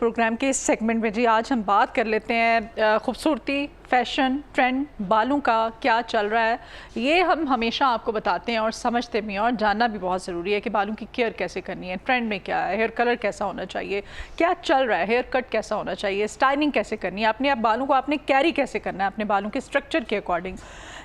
Programme के इस segment में जी आज हम बात कर लेते हैं खूबसूरती, फैशन, ट्रेंड, बालों का क्या चल रहा है। ये हम हमेशा आपको बताते हैं और समझते भी हैं और जानना भी बहुत ज़रूरी है कि बालों की केयर कैसे करनी है, ट्रेंड में क्या है, हेयर कलर कैसा होना चाहिए, क्या चल रहा है, हेयर कट कैसा होना चाहिए, स्टाइलिंग कैसे करनी है, अपने आप बालों को आपने कैरी कैसे करना है अपने बालों के स्ट्रक्चर के अकॉर्डिंग।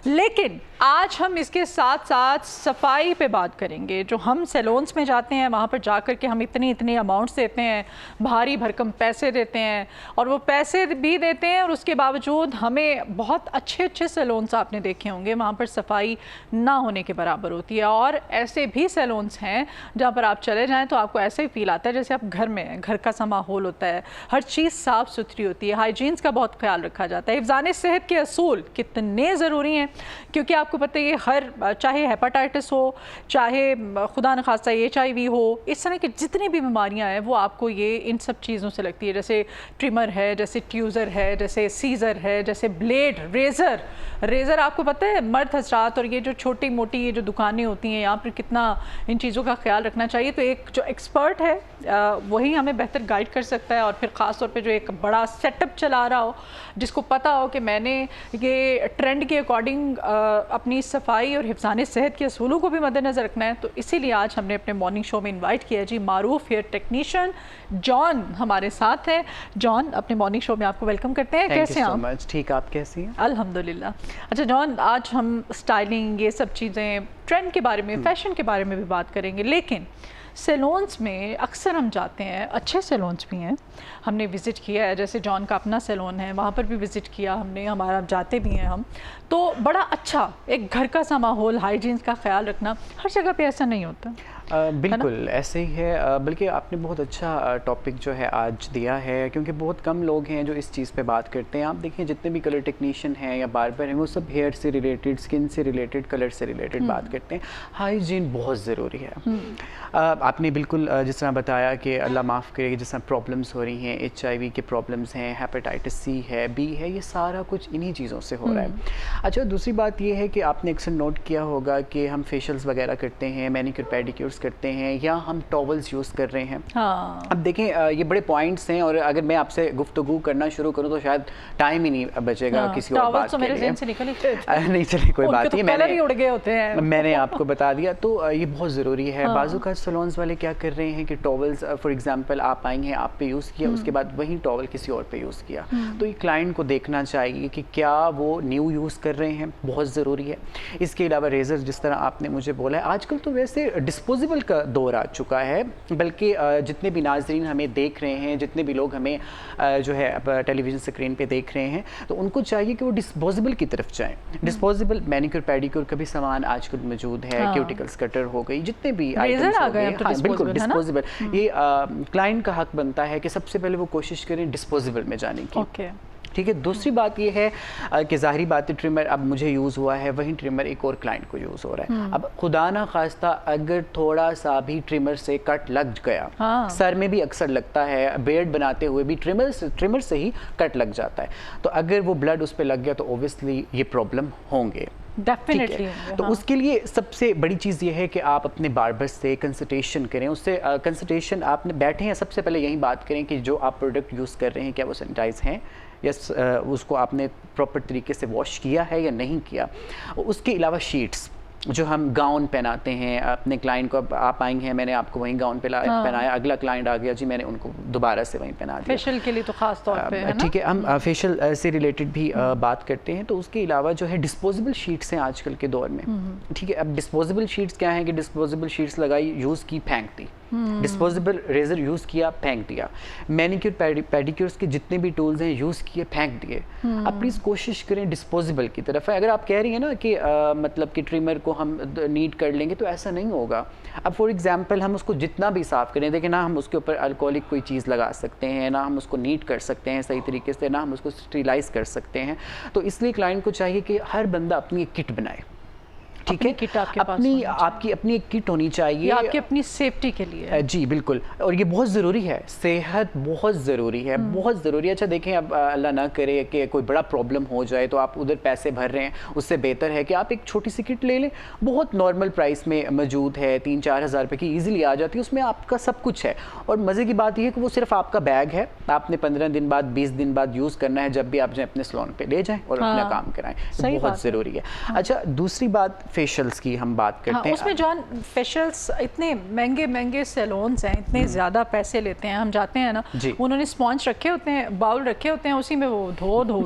लेकिन आज हम इसके साथ साथ सफाई पे बात करेंगे। जो हम सैलून्स में जाते हैं वहाँ पर जा कर के हम इतनी अमाउंट्स देते हैं, भारी भरकम पैसे देते हैं और वो पैसे भी देते हैं और उसके बावजूद हमें बहुत अच्छे सैलून्स आपने देखे होंगे वहाँ पर सफाई ना होने के बराबर होती है। और ऐसे भी सैलून्स हैं जहाँ पर आप चले जाएँ तो आपको ऐसे ही फील आता है जैसे आप घर में हैं, घर का सा माहौल होता है, हर चीज़ साफ़ सुथरी होती है, हाइजीन्स का बहुत ख्याल रखा जाता है। हिफ़्ज़ाने सेहत के असूल कितने ज़रूरी हैं क्योंकि आपको पता है ये हर चाहे हेपेटाइटिस हो, चाहे खुदा न खास्ता HIV हो, इस तरह की जितनी भी बीमारियां हैं वो आपको ये इन सब चीज़ों से लगती है। जैसे ट्रिमर है, जैसे ट्यूज़र है, जैसे सीज़र है, जैसे ब्लेड, रेज़र आपको पता है मर्द हजरात और ये जो छोटी मोटी ये जो दुकानें होती हैं यहाँ पर कितना इन चीज़ों का ख्याल रखना चाहिए। तो एक जो एक्सपर्ट है वही हमें बेहतर गाइड कर सकता है और फिर ख़ास तौर पे जो एक बड़ा सेटअप चला रहा हो, जिसको पता हो कि मैंने ये ट्रेंड के अकॉर्डिंग अपनी सफाई और हिफ़्ज़ाने सेहत के असूलों को भी मद्देनज़र रखना है। तो इसीलिए आज हमने अपने मॉर्निंग शो में इनवाइट किया जी मारूफ हेयर टेक्नीशियन जॉन हमारे साथ हैं। जॉन, अपने मॉर्निंग शो में आपको वेलकम करते हैं। कैसे हैं आप? ठीक, आप कैसी हैं? अल्हम्दुलिल्लाह। अच्छा जॉन, आज हम स्टाइलिंग ये सब चीज़ें, ट्रेंड के बारे में, फैशन के बारे में भी बात करेंगे। लेकिन सैलून्स में अक्सर हम जाते हैं, अच्छे सैलून्स भी हैं, हमने विज़िट किया है, जैसे जॉन का अपना सैलून है वहाँ पर भी विज़िट किया हमने, हमारा जाते भी हैं हम, तो बड़ा अच्छा एक घर का सा माहौल, हाइजीन्स का ख्याल रखना, हर जगह पे ऐसा नहीं होता। बिल्कुल ऐसे ही है, बल्कि आपने बहुत अच्छा टॉपिक जो है आज दिया है क्योंकि बहुत कम लोग हैं जो इस चीज़ पे बात करते हैं। आप देखिए जितने भी कलर टेक्नीशियन हैं या बार्बर हैं वो सब हेयर से रिलेटेड, स्किन से रिलेटेड, कलर से रिलेटेड बात करते हैं। हाइजीन बहुत ज़रूरी है। आपने बिल्कुल जिस तरह बताया कि अल्लाह माफ़ करे, जिस तरह प्रॉब्लम्स हो रही हैं, HIV के प्रॉब्लम्स हैं, हेपेटाइटिस C है, B है, ये सारा कुछ इन्हीं चीज़ों से हो रहा है। अच्छा, दूसरी बात ये है कि आपने अक्सर नोट किया होगा कि हम फेशियल्स वगैरह करते हैं, मैनिक्योर पेडिक्योर्स करते हैं या हम टॉवल्स यूज़ कर रहे हैं। हाँ। अब देखें ये बड़े पॉइंट्स हैं और अगर मैं आपसे गुफ्तगू करना शुरू करूं तो शायद टाइम ही नहीं बचेगा किसी और बात के लिए। से निकल नहीं चले, कोई बात नहीं, मैंने ही उड़ गए होते हैं। मैंने आपको बता दिया। तो ये बहुत ज़रूरी है। बाजू का सैलून्स वाले क्या कर रहे हैं कि टॉवल्स फॉर एग्जांपल आप आएंगे, आप पे यूज़ किया, उसके बाद वही टॉवल किसी और पे यूज़ किया, तो ये क्लाइंट को देखना चाहिए कि क्या वो न्यू यूज़ कर रहे हैं, बहुत ज़रूरी है। इसके अलावा रेज़र, जिस तरह आपने मुझे बोला है, आजकल तो वैसे डिस्पोजेबल का दौर आ चुका है, बल्कि जितने भी नाजरीन हमें देख रहे हैं, जितने भी लोग हमें जो है टेलीविज़न स्क्रीन पे देख रहे हैं, तो उनको चाहिए कि वो डिस्पोजेबल की तरफ जाएं। डिस्पोजेबल मैनिक्योर पेडिक्योर का भी सामान आजकल मौजूद है। क्यूटिकल्स कटर हो गई, जितने भी आइटम्स हो गए, हाँ बिल्कुल डिस्पोजेबल। ये क्लाइंट का हक बनता है कि सबसे पहले वो कोशिश करें डिस्पोजेबल में जाने की। ठीक है। दूसरी बात ये है कि ज़ाहिरी बात है ट्रिमर अब मुझे यूज़ हुआ है, वही ट्रिमर एक और क्लाइंट को यूज़ हो रहा है। अब खुदा ना खास्ता अगर थोड़ा सा भी ट्रिमर से कट लग गया, सर में भी अक्सर लगता है, बेयर्ड बनाते हुए भी ट्रिमर से ही कट लग जाता है, तो अगर वो ब्लड उस पर लग गया तो ओबियसली ये प्रॉब्लम होंगे। डेफिनेटली। तो उसके लिए सबसे बड़ी चीज़ ये है कि आप अपने बार्बर से कंसल्टेशन करें। उससे कंसल्टेशन आपने बैठे हैं, सबसे पहले यही बात करें कि जो आप प्रोडक्ट यूज़ कर रहे हैं क्या वो सैनिटाइज हैं, यस, उसको आपने प्रॉपर तरीके से वॉश किया है या नहीं किया। उसके अलावा शीट्स जो हम गाउन पहनाते हैं अपने क्लाइंट को, आप आएंगे हैं, मैंने आपको वहीं गाउन पहनाया, अगला क्लाइंट आ गया जी, मैंने उनको दोबारा से वहीं पहना दिया। फेशियल के लिए तो खास तौर पे है ना? ठीक है, हम फेशियल से रिलेटेड भी बात करते हैं। तो उसके अलावा जो है डिस्पोजेबल शीट्स हैं आजकल के दौर में। ठीक है, अब डिस्पोजेबल शीट्स क्या हैं कि डिस्पोजेबल शीट्स लगाई, यूज़ की, फेंक दी। डिस्पोजेबल रेजर यूज़ किया, फेंक दिया। मैनिक्योर पेडिक्योर्स के जितने भी टूल्स हैं यूज़ किए, फेंक दिए। अब प्लीज़ कोशिश करें डिस्पोजेबल की तरफ। अगर आप कह रही हैं ना कि मतलब कि ट्रिमर को हम नीट कर लेंगे, तो ऐसा नहीं होगा। अब फॉर एग्जांपल हम उसको जितना भी साफ़ करें, देखिए ना हम उसके ऊपर अल्कोहलिक कोई चीज़ लगा सकते हैं, ना हम उसको नीट कर सकते हैं सही तरीके से, ना हम उसको स्टेरिलाइज कर सकते हैं। तो इसलिए क्लाइंट को चाहिए कि हर बंदा अपनी एक किट बनाए। ठीक है, आपकी अपनी एक किट होनी चाहिए, आपकी अपनी सेफ्टी के लिए। जी बिल्कुल, और ये बहुत ज़रूरी है, सेहत बहुत ज़रूरी है, बहुत ज़रूरी है। अच्छा देखें, अब अल्लाह ना करे कि कोई बड़ा प्रॉब्लम हो जाए तो आप उधर पैसे भर रहे हैं, उससे बेहतर है कि आप एक छोटी सी किट ले लें, बहुत नॉर्मल प्राइस में मौजूद है, 3-4 हज़ार रुपये की ईजिली आ जाती है, उसमें आपका सब कुछ है। और मज़े की बात यह है कि वो सिर्फ आपका बैग है, आपने 15 दिन बाद 20 दिन बाद यूज़ करना है, जब भी आप अपने सैलून पे ले जाएं और अपना काम कराएं, बहुत ज़रूरी है। अच्छा दूसरी बात, फेशियल्स की हम बात करते हैं। उसमें जॉन फेशियल्स इतने महंगे सैलून्स हैं, इतने ज़्यादा पैसे लेते हैं, हम जाते हैं ना, उन्होंने स्पॉन्ज रखे होते हैं, बाउल रखे होते हैं, उसी में वो धो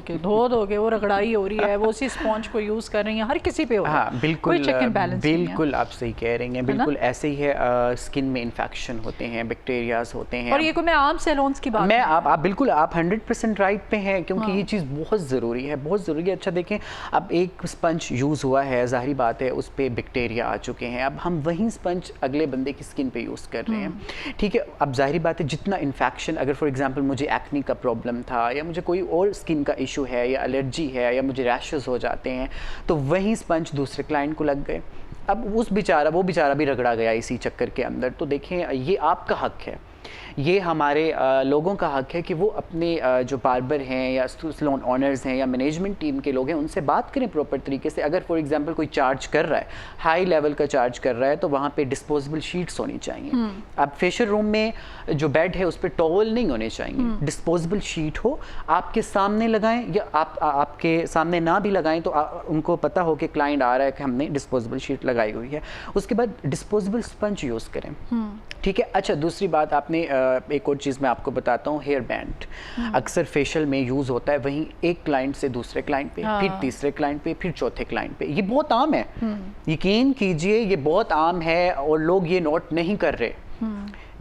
के वो रगड़ाई हो रही है, वो उसी स्पॉन्ज को यूज़ कर रही हैं, हर किसी पे हो रहा है। हाँ बिल्कुल, कोई चेक एंड बैलेंस बिल्कुल आप सही कह रही हैं, बिल्कुल ऐसे ही है। स्किन में इन्फेक्शन होते हैं, बैक्टीरियाज होते हैं, और ये कोई मैं आम सैलून्स की बात, मैं आप बिल्कुल आप 100% राइट पे हैं, क्योंकि ये चीज़ बहुत ज़रूरी है, बहुत ज़रूरी है। अच्छा देखें, अब एक स्पंज यूज़ हुआ है, ज़ाहिर बात है उस पर बैक्टीरिया आ चुके हैं, अब हम वही स्पंज अगले बंदे की स्किन पे यूज़ कर रहे हैं, ठीक है। अब ज़ाहिर बात है जितना इन्फेक्शन, अगर फॉर एग्जांपल मुझे एक्ने का प्रॉब्लम था, या मुझे कोई और स्किन का इशू है, या एलर्जी है, या मुझे रैशेस हो जाते हैं, तो वही स्पंज दूसरे क्लाइंट को लग गए, अब वो बेचारा भी रगड़ा गया इसी चक्कर के अंदर। तो देखें, ये आपका हक है, ये हमारे लोगों का हक है कि वो अपने जो बार्बर हैं या सैलून ओनर्स हैं या मैनेजमेंट टीम के लोग हैं, उनसे बात करें प्रॉपर तरीके से। अगर फॉर एग्जांपल कोई चार्ज कर रहा है, हाई लेवल का चार्ज कर रहा है, तो वहाँ पे डिस्पोजेबल शीट्स होनी चाहिए। अब फेशियल रूम में जो बेड है उस पर टॉवल नहीं होने चाहिए, डिस्पोजेबल शीट हो, आपके सामने लगाएं या आपके सामने ना भी लगाएं, तो उनको पता हो कि क्लाइंट आ रहा है कि हमने डिस्पोजेबल शीट लगाई हुई है। उसके बाद डिस्पोजेबल स्पंज यूज़ करें, ठीक है। अच्छा दूसरी बात, आपने एक और चीज़ मैं आपको बताता हूँ, हेयर बैंड अक्सर फेशियल में यूज़ होता है, वहीं एक क्लाइंट से दूसरे क्लाइंट पे, फिर तीसरे क्लाइंट पे, फिर चौथे क्लाइंट पे, ये बहुत आम है, यकीन कीजिए ये बहुत आम है, और लोग ये नोट नहीं कर रहे,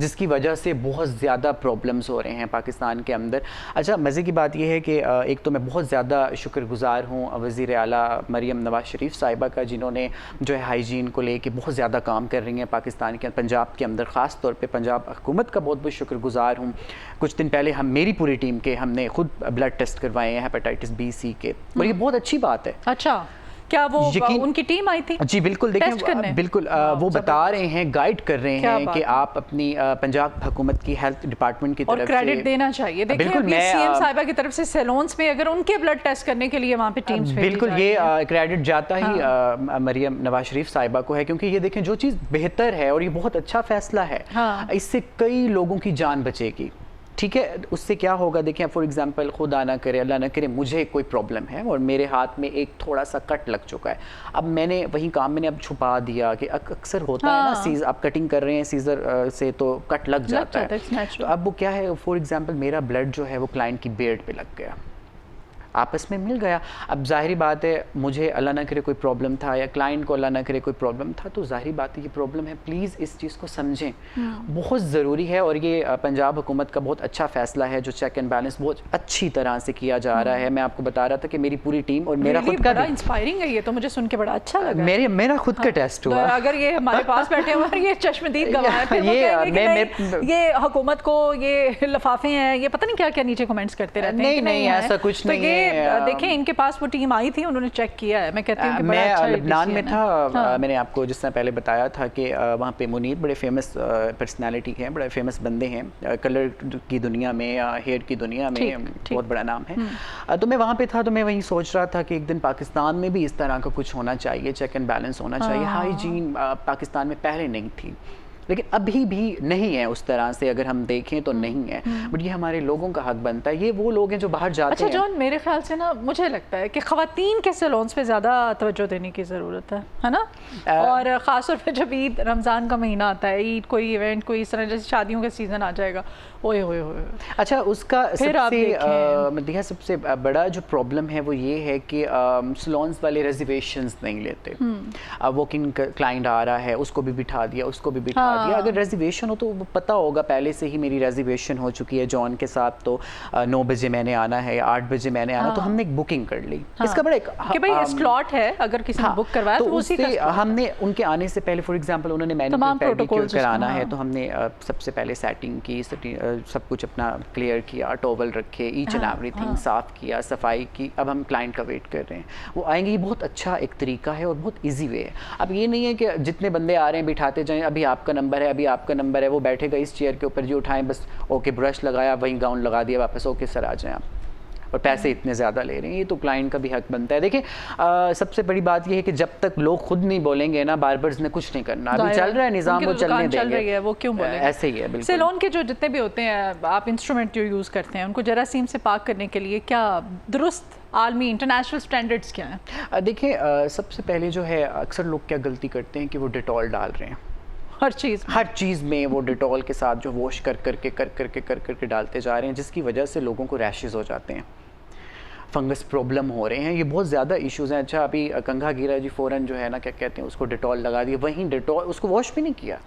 जिसकी वजह से बहुत ज़्यादा प्रॉब्लम्स हो रहे हैं पाकिस्तान के अंदर। अच्छा मज़े की बात यह है कि एक तो मैं बहुत ज़्यादा शुक्रगुज़ार हूँ वज़ीर आला मरियम नवाज़ शरीफ साहिबा का, जिन्होंने जो है हाइजीन को लेके बहुत ज़्यादा काम कर रही हैं पाकिस्तान के, पंजाब के अंदर, ख़ास तौर पे पंजाब हुकूमत का बहुत बहुत शुक्रगुज़ार हूँ। कुछ दिन पहले मेरी पूरी टीम के हमने खुद ब्लड टेस्ट करवाए हैं हेपेटाइटिस B, C के, और ये बहुत अच्छी बात है। अच्छा, क्या वो उनकी टीम आई थी? जी बिल्कुल, देखें बिल्कुल वो बता रहे हैं, गाइड कर रहे हैं कि आप अपनी पंजाब हुकूमत की हेल्थ डिपार्टमेंट की तरफ से क्रेडिट देना चाहिए। देखिए अभी सीएम साहिबा की तरफ से सैलून्स में अगर उनके ब्लड टेस्ट करने के लिए वहाँ पे टीम्स बिल्कुल ये क्रेडिट जाता ही मरियम नवाज शरीफ साहिबा को है, क्योंकि ये देखें जो चीज़ बेहतर है और ये बहुत अच्छा फैसला है, इससे कई लोगों की जान बचेगी, ठीक है। उससे क्या होगा, देखिए फॉर एग्जांपल खुदा ना करे, अल्लाह ना करे, मुझे कोई प्रॉब्लम है और मेरे हाथ में एक थोड़ा सा कट लग चुका है, अब मैंने वही काम मैंने अब छुपा दिया, कि अक्सर होता है ना, आप कटिंग कर रहे हैं सीजर से तो कट लग जाता है, तो अब वो क्या है, फॉर एग्जांपल मेरा ब्लड जो है वो क्लाइंट की बियर्ड पे लग गया, आपस में मिल गया। अब जाहिर बात है मुझे अल्लाह ना करे कोई प्रॉब्लम था, या क्लाइंट को अल्लाह ना करे कोई प्रॉब्लम था, तो जाहिर बात है ये प्रॉब्लम है, प्लीज़ इस चीज़ को समझें, बहुत ज़रूरी है। और ये पंजाब हुकूमत का बहुत अच्छा फ़ैसला है, जो चेक एंड बैलेंस बहुत अच्छी तरह से किया जा रहा है। मैं आपको बता रहा था कि मेरी पूरी टीम और मेरा खुद का इंस्पायरिंग है, ये तो मुझे सुन के बड़ा अच्छा लगा। मेरा खुद का टेस्ट हुआ, अगर ये हमारे पास बैठे हुए ये चश्मदीद गवाह ये हुकूमत को ये लिफाफे हैं, ये पता नहीं क्या क्या नीचे कमेंट्स करते रहते हैं। नहीं ऐसा कुछ नहीं है, देखें इनके पास वो टीम आई थी, उन्होंने चेक किया है। मैं कहती हूँ मैं अच्छा लबनान में था, मैंने आपको जिस तरह पहले बताया था कि वहाँ पे मुनीर बड़े फेमस पर्सनालिटी हैं, बड़े फेमस बंदे हैं, कलर की दुनिया में या हेयर की दुनिया में बहुत बड़ा नाम है। तो मैं वहाँ पे था, तो मैं वही सोच रहा था कि एक दिन पाकिस्तान में भी इस तरह का कुछ होना चाहिए, चेक एंड बैलेंस होना चाहिए। हाइजीन पाकिस्तान में पहले नहीं थी, लेकिन अभी भी नहीं है उस तरह से, अगर हम देखें तो नहीं है, बट ये हमारे लोगों का हक बनता है। ये वो लोग हैं जो बाहर जाते हैं। अच्छा जॉन, मेरे ख्याल से ना मुझे लगता है कि ख़वातीन के सैलून्स पे ज़्यादा तवज्जो देने की ज़रूरत है ना, और ख़ास तौर पे जब ईद रमज़ान का महीना आता है, ईद कोई इवेंट कोई इस तरह, जैसे शादियों का सीज़न आ जाएगा, ओए होए होए। अच्छा उसका सबसे बड़ा जो प्रॉब्लम है वो ये है कि सैलून्स वाले रिजर्वेशंस नहीं लेते। अब वॉकिंग क्लाइंट आ रहा है, उसको भी बिठा दिया, उसको भी बिठा दिया। अगर रिजर्वेशन हो तो पता होगा पहले से ही मेरी रिजर्वेशन हो चुकी है जॉन के साथ, तो 9 बजे मैंने आना है या 8 बजे मैंने आना, तो हमने एक बुकिंग कर ली। इसका बड़ा कि भाई स्लॉट है, अगर किसी ने बुक करवाया तो उसी का हमने उनके आने से पहले फॉर एग्जांपल उन्होंने मैनिक्योर पेडिक्योर कराना है तो हमने सबसे पहले सेटिंग की, सब कुछ अपना क्लियर किया, टॉवल रखे, ईच एंड एवरीथिंग साफ किया, सफाई की। अब हम क्लाइंट का वेट कर रहे हैं, वो आएंगे। ये बहुत अच्छा एक तरीका है और बहुत ईजी वे है। अब ये नहीं है कि जितने बंदे आ रहे हैं बिठाते जाएं, अभी आपका नंबर है, अभी आपका नंबर है, वो बैठेगा इस चेयर के ऊपर, जो उठाएं बस ओके, ब्रश लगाया, वहीं गाउन लगा दिया, वापस ओके सर आ जाएं आप, और पैसे इतने ज़्यादा ले रहे हैं। ये तो क्लाइंट का भी हक बनता है। देखिए सबसे बड़ी बात ये है कि जब तक लोग खुद नहीं बोलेंगे ना, बार्बर्स ने कुछ नहीं करना। अभी चल रहा है निज़ाम, वो चलने देंगे, वो क्यों बोलेंगे? ऐसे ही है बिल्कुल। सैलून के जो जितने भी होते हैं, आप इंस्ट्रूमेंट जो यूज़ करते हैं, उनको जरासीम से पाक करने के लिए क्या दुरुस्त आलमी इंटरनेशनल स्टैंडर्ड्स क्या हैं? देखिए सबसे पहले जो है, अक्सर लोग क्या गलती करते हैं कि वो डिटॉल डाल रहे हैं हर चीज़ में वो डिटॉल के साथ जो वॉश कर करके डालते जा रहे हैं, जिसकी वजह से लोगों को रैशेस हो जाते हैं, फंगस प्रॉब्लम हो रहे हैं। ये बहुत ज़्यादा इश्यूज़ हैं। अच्छा अभी कंघा गिरा जी, फ़ौरन जो है ना, क्या कहते हैं उसको, डिटॉल लगा दिया, वहीं डिटॉल, उसको वॉश भी नहीं किया,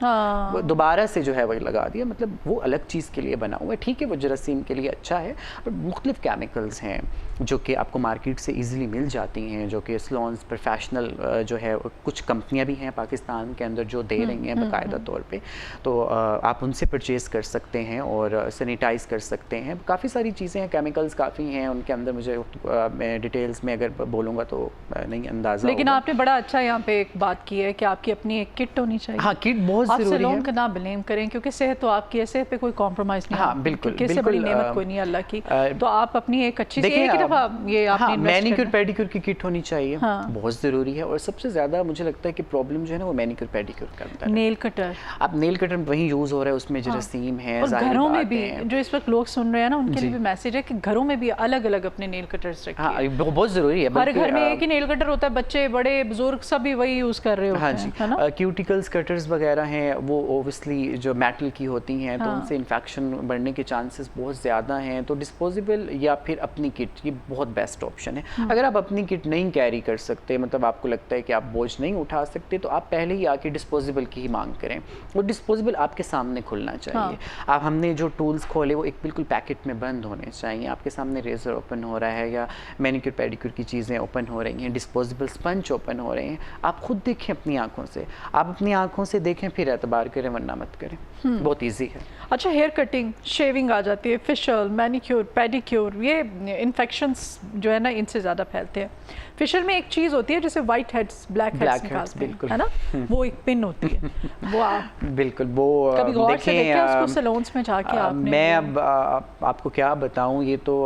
दोबारा से जो है वही लगा दिया। मतलब वो अलग चीज़ के लिए बना हुआ है, ठीक है, वो जरासीम के लिए अच्छा है, बट मुख्तलिफ केमिकल्स हैं जो कि आपको मार्केट से ईज़िली मिल जाती हैं, जो कि सैलून्स प्रोफेशनल जो है, कुछ कंपनियाँ भी हैं पाकिस्तान के अंदर जो दे रही हैं बाकायदा तौर पर, तो आप उनसे परचेज़ कर सकते हैं और सैनिटाइज़ कर सकते हैं। काफ़ी सारी चीज़ें हैं, केमिकल्स काफ़ी हैं उनके अंदर, मुझे मैं डिटेल्स में अगर बोलूँगा तो नहीं अंदाज़ा। लेकिन आपने बड़ा अच्छा यहाँ पे एक बात की है कि आपकी अपनी एक किट होनी चाहिए। हाँ, किट बहुत ज़रूरी है। आप सैलून का ना ब्लेम करें, क्योंकि सेहत तो आपकी है, सेहत पे कोई कॉम्प्रोमाइज़ नहीं। हाँ बिल्कुल, इससे बड़ी नेमत कोई नहीं अल्लाह की। तो आप अपनी एक अच्छी सी एक दफ़ा ये आपने मैनिक्योर पेडिक्योर की किट होनी चाहिए, बहुत ज़रूरी है। और सबसे ज़्यादा मुझे लगता है कि प्रॉब्लम जो है ना, वो मैनिक्योर पेडिक्योर का अंदर है। नेल कटर, आप नेल कटर वहीं यूज़ हो रहा है, उसमें जरासीम है। और घरों में भी जो इस वक्त लोग सुन रहे हैं ना, उनके लिए भी मैसेज है कि घरों में भी अलग अलग अपने नेल कटर्स रखिए। बहुत ज़रूरी है। हर घर में एक ही नेल कटर होता है, बच्चे बड़े बुजुर्ग सभी वही यूज़ कर रहे होते हैं। हाँ जी, है ना? क्यूटिकल्स कटर्स वगैरह हैं, वो ओबियसली जो मेटल की होती हैं, तो उनसे इन्फेक्शन बढ़ने के चांसेस बहुत ज़्यादा हैं। तो डिस्पोजेबल या फिर अपनी किट, ये बहुत बेस्ट ऑप्शन है। अगर आप अपनी किट नहीं कैरी कर सकते, मतलब आपको लगता है कि आप बोझ नहीं उठा सकते, तो आप पहले ही आके डिस्पोजेबल की ही मांग करें। वो डिस्पोजेबल आपके सामने खुलना चाहिए। आप हमने जो टूल्स खोले वो एक बिल्कुल पैकेट में बंद होने चाहिए। आपके सामने रेजर ओपन हो रहा है या मैनिक्योर पेडिक्योर की चीज़ें ओपन हो रही हैं, डिस्पोजेबल स्पंज ओपन हो रहे हैं, आप खुद देखें अपनी आंखों से। आप अपनी आंखों से देखें, फिर एतबार करें, वरना मत करें। बहुत इजी है। अच्छा, हेयर कटिंग, शेविंग आ जाती है, फेशियल, मैनिक्योर, पेडिक्योर, ये इन्फेक्शंस जो है ना, इनसे ज़्यादा फैलते हैं। फेशियल में एक चीज़ होती है जैसे वाइट हेड्स, ब्लैक हेड्स बिल्कुल, है ना, वो एक पिन होती है, वो आप बिल्कुल वो कभी गौर से देखें उसको सैलून्स में जाके आपने? मैं अब आपको क्या बताऊं, ये तो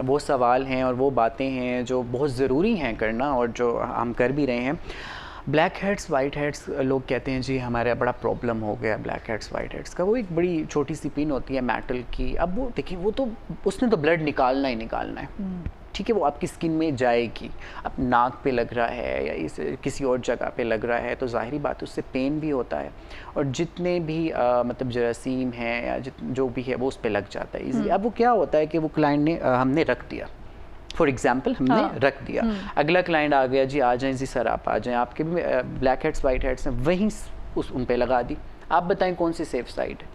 वो सवाल हैं और वो बातें हैं जो बहुत ज़रूरी हैं करना, और जो हम कर भी रहे हैं। ब्लैक हेड्स, वाइट हेड्स, लोग कहते हैं जी हमारा बड़ा प्रॉब्लम हो गया ब्लैक हेड्स, वाइट हेड्स का। वो एक बड़ी छोटी सी पिन होती है मेटल की। अब वो देखिए, वो तो उसने तो ब्लड निकालना ही निकालना है, ठीक है, वो आपकी स्किन में जाएगी। अब नाक पे लग रहा है या इस किसी और जगह पे लग रहा है, तो ज़ाहिरी बात उससे पेन भी होता है, और जितने भी मतलब जरासीम हैं या जो भी है वो उस पर लग जाता है ईज़िली। अब वो क्या होता है कि वो क्लाइंट ने हमने रख दिया, फॉर एग्जाम्पल हमने रख दिया, अगला क्लाइंट आ गया, जी आ जाएं जी सर आप आ जाएं, आपके भी ब्लैक हेड्स वाइट हेड्स हैं, वहीं उन पे लगा दी। आप बताएं कौन सी सेफ साइड है?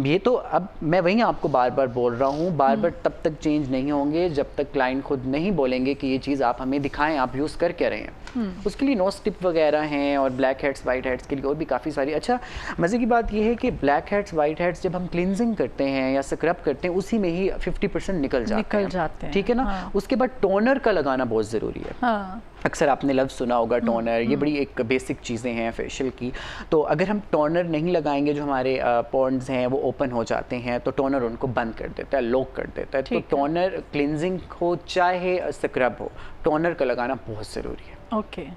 ये तो अब मैं वहीं आपको बार बार बोल रहा हूँ, बार बार तब तक चेंज नहीं होंगे जब तक क्लाइंट खुद नहीं बोलेंगे कि ये चीज़ आप हमें दिखाएं, आप यूज़ कर क्या रहे हैं। उसके लिए नो स्टिप वगैरह हैं, और ब्लैक हेड्स वाइट हेड्स के लिए और भी काफ़ी सारी। अच्छा, मज़े की बात ये है कि ब्लैक हेड्स वाइट हेड्स जब हम क्लिनजिंग करते हैं या स्क्रब करते हैं, उसी में ही 50% निकल जाते हैं, ठीक है ना। उसके बाद टोनर का लगाना बहुत ज़रूरी है। अक्सर आपने लफ्ज़ सुना होगा टोनर, ये बड़ी एक बेसिक चीज़ें हैं फेशियल की। तो अगर हम टोनर नहीं लगाएंगे, जो हमारे पोर्स हैं वो ओपन हो जाते हैं, तो टोनर उनको बंद कर देता है, लॉक कर देता है। तो टोनर क्लिनजिंग हो चाहे स्क्रब हो, टोनर का लगाना बहुत ज़रूरी है। ओके,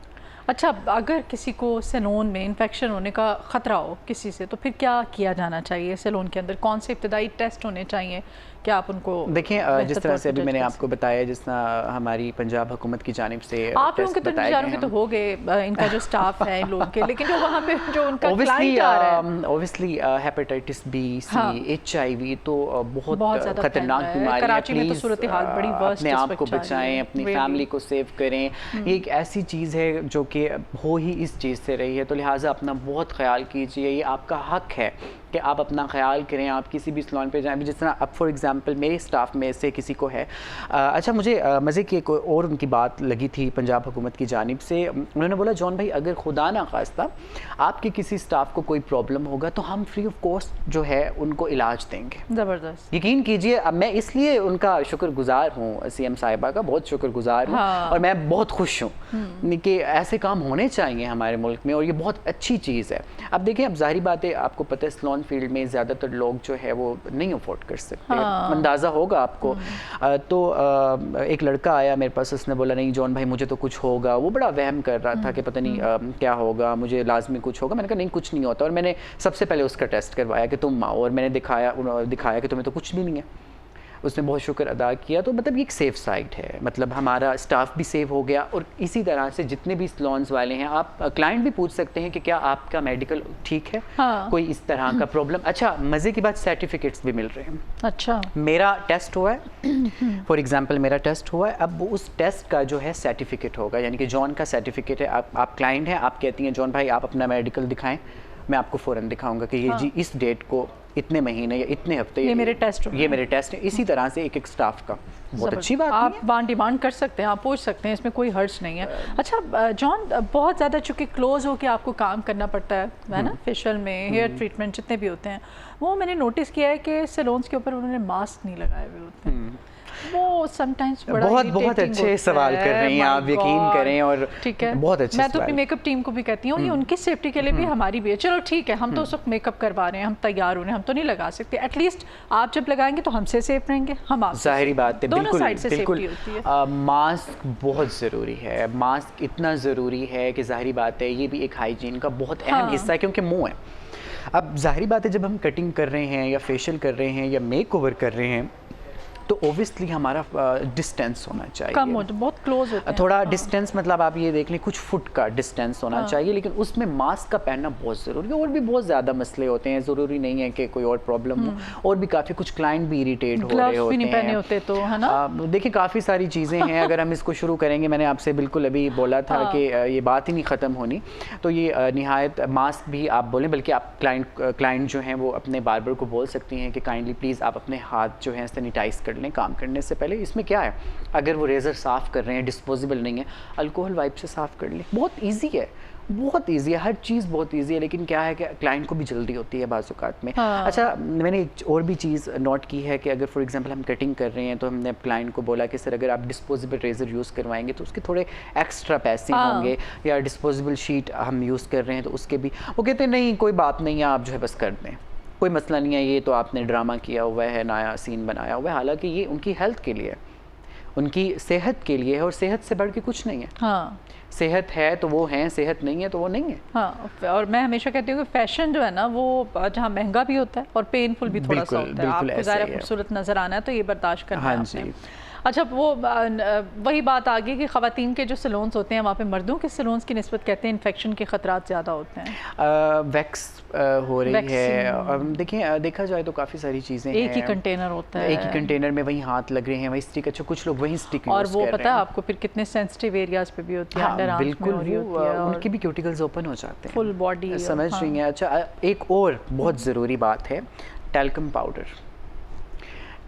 अच्छा, अगर किसी को सैलून में इन्फेक्शन होने का ख़तरा हो किसी से, तो फिर क्या किया जाना चाहिए? सैलून के अंदर कौन से इब्तदाई टेस्ट होने चाहिए कि आप उनको देखिए जिस तरह से अभी मैंने आपको बताया, जिस तरह हमारी पंजाब हुकूमत की जानिब से आप लोगों के तो बेचारों के तो हो गए, इनका जो स्टाफ है इन लोगों के, लेकिन जो वहाँ पे जो उनका क्लाइंट आ रहा है ऑब्वियसली हेपेटाइटिस बी, सी, HIV तो बहुत खतरनाक बीमारी है। कराची में तो सूरत हाल बड़ी वर्स्ट, अपने आप को बचाएं, अपनी फैमिली को सेव करें। ये एक ऐसी चीज़ है जो कि हो ही इस चीज़ से रही है, तो लिहाजा अपना बहुत ख्याल कीजिए। ये आपका हक है कि आप अपना ख्याल करें। आप किसी भी सैलून पे जाएं, जिस तरह अब फॉर एग्जांपल मेरे स्टाफ में से किसी को है, अच्छा मुझे मज़े की एक और उनकी बात लगी थी पंजाब हुकूमत की जानिब से। उन्होंने बोला जॉन भाई अगर खुदा ना खास्ता आपके किसी स्टाफ को कोई प्रॉब्लम होगा तो हम फ्री ऑफ कॉस्ट जो है उनको इलाज देंगे। ज़बरदस्त, यकीन कीजिए। अब मैं इसलिए उनका शुक्रगुजार हूँ, CM साहिबा का बहुत शुक्रगुजार हूँ। और मैं बहुत खुश हूँ कि ऐसे काम होने चाहिए हमारे मुल्क में, और ये बहुत अच्छी चीज़ है। अब देखिए, अब जाहिर बात है, आपको पता है सैलून फील्ड में ज़्यादातर लोग जो है वो नहीं अफोर्ड कर सकते। अंदाज़ा होगा आपको। तो एक लड़का आया मेरे पास, उसने बोला नहीं जॉन भाई मुझे तो कुछ होगा। वो बड़ा वहम कर रहा था कि पता नहीं क्या होगा, मुझे लाजमी कुछ होगा। मैंने कहा नहीं कुछ नहीं होता, और मैंने सबसे पहले उसका टेस्ट करवाया कि तुम आओ, और मैंने दिखाया कि तुम्हें तो कुछ भी नहीं है। उसने बहुत शुक्र अदा किया। तो मतलब ये एक सेफ़ साइट है, मतलब हमारा स्टाफ भी सेव हो गया। और इसी तरह से जितने भी सैलून्स वाले हैं, आप क्लाइंट भी पूछ सकते हैं कि क्या आपका मेडिकल ठीक है, कोई इस तरह का प्रॉब्लम। अच्छा मज़े की बात, सर्टिफिकेट्स भी मिल रहे हैं। अच्छा, मेरा टेस्ट हुआ है फॉर एग्जांपल, मेरा टेस्ट हुआ है, अब उस टेस्ट का जो है सर्टिफिकेट होगा, यानी कि जॉन का सर्टिफिकेट है। आप क्लाइंट हैं, आप कहती हैं जॉन भाई आप अपना मेडिकल दिखाएं, मैं आपको फ़ौरन दिखाऊंगा कि ये जी इस डेट को, इतने महीने या इतने हफ्ते ये मेरे टेस्ट है। इसी तरह से एक स्टाफ का बहुत अच्छी बात आप वान डिमांड कर सकते हैं, आप पूछ सकते हैं, इसमें कोई हर्ज नहीं है। अच्छा जॉन, बहुत ज़्यादा चूँकि क्लोज हो के आपको काम करना पड़ता है ना, फेशियल में, हेयर ट्रीटमेंट जितने भी होते हैं, वो मैंने नोटिस किया है कि सैलून्स के ऊपर उन्होंने मास्क नहीं लगाए हुए होते हैं। वो समटाइम्स बहुत अच्छे सवाल कर रही हैं आप, यकीन करें। और ठीक है, बहुत अच्छे मैं तो अपनी मेकअप टीम को भी कहती हूँ ये उनकी सेफ्टी के लिए भी, हमारी भी है। चलो ठीक है, हम तो उस वक्त मेकअप करवा रहे हैं, हम तैयार हो रहे हैं, हम तो नहीं लगा सकते। एटलीस्ट आप जब लगाएंगे तो हमसे सेफ रहेंगे, हम आप जाहिर बात है, दोनों साइड से सेफ्टी होती है। मास्क बहुत ज़रूरी है, मास्क इतना ज़रूरी है कि जाहिर बात है ये भी एक हाइजीन का बहुत अहम हिस्सा है, क्योंकि मुँह है। अब जाहिर बात है जब हम कटिंग कर रहे हैं या फेशियल कर रहे हैं या मेक ओवर कर रहे हैं, तो ओबियसली हमारा डिस्टेंस होना चाहिए, कम हो, बहुत क्लोज होते हैं। थोड़ा डिस्टेंस, मतलब आप ये देख लें कुछ फुट का डिस्टेंस होना चाहिए, लेकिन उसमें मास्क का पहनना बहुत ज़रूरी है। और भी बहुत ज़्यादा मसले होते हैं, ज़रूरी नहीं है कि कोई और प्रॉब्लम हो, और भी काफ़ी कुछ क्लाइंट भी इरिटेट हो रहे होते हैं, पहने होते तो, है ना। देखिए काफ़ी सारी चीज़ें हैं, अगर हम इसको शुरू करेंगे, मैंने आपसे बिल्कुल अभी बोला था कि ये बात ही नहीं ख़त्म होनी। तो ये निहायत, मास्क भी आप बोलें, बल्कि आप क्लाइंट जो हैं वो अपने बार्बर को बोल सकती हैं कि काइंडली प्लीज़ आप अपने हाथ जो हैं सैनिटाइज़ कर लें काम करने से पहले। इसमें क्या है, अगर वो रेज़र साफ़ कर रहे हैं, डिस्पोजेबल नहीं है, अल्कोहल वाइप से साफ़ कर लें। बहुत ईजी है, बहुत ईजी है, हर चीज़ बहुत ईजी है, लेकिन क्या है कि क्लाइंट को भी जल्दी होती है बाज़ औक़ात में। अच्छा मैंने एक और भी चीज़ नोट की है कि अगर फॉर एग्जांपल हम कटिंग कर रहे हैं, तो हमने क्लाइंट को बोला कि सर अगर आप डिस्पोजेबल रेज़र यूज़ करवाएंगे तो उसके थोड़े एक्स्ट्रा पैसे होंगे, या डिस्पोजेबल शीट हम यूज़ कर रहे हैं तो उसके भी। वो कहते हैं नहीं कोई बात नहीं है, आप जो है बस कर दें, कोई मसला नहीं है, ये तो आपने ड्रामा किया हुआ है, नया सीन बनाया हुआ है। हालांकि ये उनकी हेल्थ के लिए, उनकी सेहत के लिए है, और सेहत से बढ़ के कुछ नहीं है। सेहत है तो वो हैं, सेहत नहीं है तो वो नहीं है। और मैं हमेशा कहती हूँ कि फैशन जो है ना वो जहाँ महंगा भी होता है और पेनफुल भी थोड़ा सा होता है। आपको ज़ाहिर खूबसूरत नज़र आना है तो ये बर्दाश्त करना है आपने। अच्छा, वो वही बात आ गई कि ख़वातीन के जो सैलून्स होते हैं वहाँ पे मर्दों के सैलून्स की निस्बत कहते हैं इन्फेक्शन के ख़तरात ज़्यादा होते हैं। वैक्स हो रही है, देखिए देखा जाए तो काफ़ी सारी चीज़ें एक ही कंटेनर होता है, एक ही कंटेनर में वही हाथ लग रहे हैं, वही स्टिक। अच्छा कुछ लोग वही स्टिक और वो पता है आपको फिर कितने सेंसिटिव एरियाज पे भी होती है, बिल्कुल उनकी भी क्यूटिकल्स ओपन हो जाते हैं, फुल बॉडी, समझ रही हैं। अच्छा एक और बहुत ज़रूरी बात है, टैल्कम पाउडर।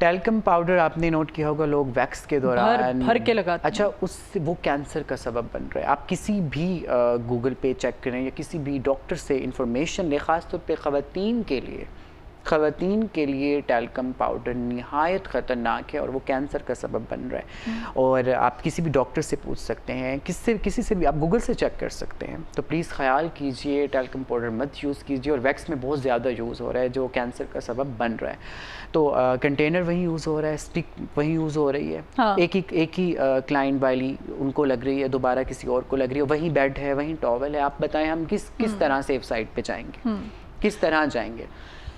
टैल्कम पाउडर आपने नोट किया होगा, लोग वैक्स के दौरान भर के लगाते हैं। अच्छा उससे वो कैंसर का सबब बन रहा है। आप किसी भी गूगल पे चेक करें या किसी भी डॉक्टर से इंफॉर्मेशन लें, ख़ास तौर पे ख़वातीन के लिए टैल्कम पाउडर निहायत ख़तरनाक है और वो कैंसर का सबब बन रहा है। और आप किसी भी डॉक्टर से पूछ सकते हैं, किसी से भी आप गूगल से चेक कर सकते हैं। तो प्लीज़ ख्याल कीजिए, टैल्कम पाउडर मत यूज़ कीजिए। और वैक्स में बहुत ज़्यादा यूज़ हो रहा है जो कैंसर का सबब बन रहा है। तो कंटेनर वही यूज़ हो रहा है, स्टिक वही यूज़ हो रही है। एक ही क्लाइंट वाली उनको लग रही है, दोबारा किसी और को लग रही है, वही बेड है, वही टॉवल है। आप बताएं हम किस तरह सेफ साइड पे जाएंगे, किस तरह जाएंगे?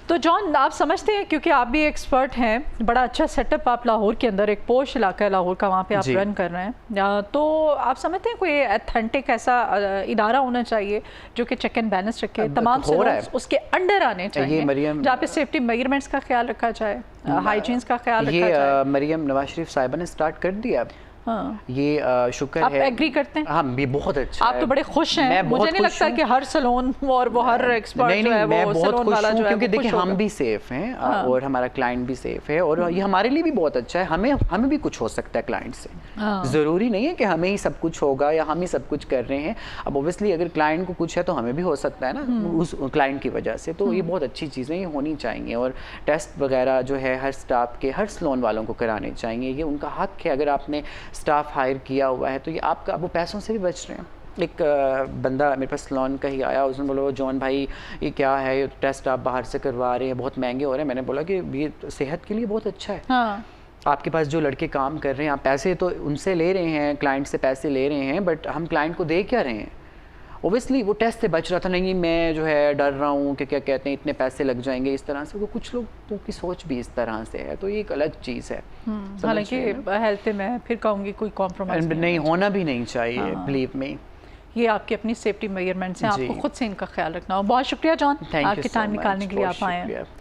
तो जॉन, आप समझते हैं, क्योंकि आप भी एक्सपर्ट हैं, बड़ा अच्छा सेटअप आप लाहौर के अंदर, एक पोश इलाका है लाहौर का, वहाँ पे आप रन कर रहे हैं, तो आप समझते हैं कोई अथेंटिक ऐसा इदारा होना चाहिए जो कि चेक एंड बैलेंस रखे, तमाम सैलून्स उसके अंडर आने चाहिए, जहाँ पे सेफ्टी मेजरमेंट्स का ख्याल रखा जाए, हाइजीन्स का ख्याल रखा जाए? ये मरियम नवाज शरीफ साहिबा ने स्टार्ट कर दिया। हाँ। ये शुक्र आप है। आप एग्री करते हैं? हाँ, ये बहुत अच्छा आप तो बड़े खुश हैं। मुझे नहीं लगता कि हर सैलून और वो हर एक्सपर्ट जो है वो सैलून वाला जो है, क्योंकि देखिए हम भी सेफ हैं और हमारा क्लाइंट भी सेफ है, और ये हमारे लिए भी बहुत अच्छा है। हमें भी कुछ हो सकता है क्लाइंट से, ज़रूरी नहीं है कि हमें ही सब कुछ होगा या हम ही सब कुछ कर रहे हैं। अब ओब्वियसली अगर क्लाइंट को कुछ है तो हमें भी हो सकता है ना उस क्लाइंट की वजह से। तो ये बहुत अच्छी चीज़ें ये होनी चाहिए, और टेस्ट वगैरह जो है हर स्टाफ के, हर सैलून वालों को कराने चाहिए। ये उनका हक है। अगर आपने स्टाफ हायर किया हुआ है तो ये आपका, वो पैसों से भी बच रहे हैं। एक बंदा मेरे पास सैलून का ही आया, उसने बोला जॉन भाई ये क्या है, ये टेस्ट आप बाहर से करवा रहे हैं, बहुत महंगे हो रहे हैं। मैंने बोला कि ये सेहत के लिए बहुत अच्छा है। हाँ। आपके पास जो लड़के काम कर रहे हैं, आप पैसे तो उनसे ले रहे हैं, क्लाइंट से पैसे ले रहे हैं, बट हम क्लाइंट को दे क्या रहे हैं? ओबियसली वो टेस्ट से बच रहा था, नहीं मैं जो है डर रहा हूँ कि क्या कहते हैं इतने पैसे लग जाएंगे इस तरह से। वो कुछ लोगों की सोच भी इस तरह से है, तो ये एक अलग चीज़ है। हालांकि हेल्थ में फिर कहूँगी कोई कॉम्प्रोमाइज़ नहीं होना भी नहीं चाहिए, बिलीव में। ये आपकी अपनी सेफ्टी मेजरमेंट्स हैं, आपको खुद से इनका ख्याल रखना हो। बहुत शुक्रिया जॉन, आपके टाइम निकालने के लिए आप आए हैं।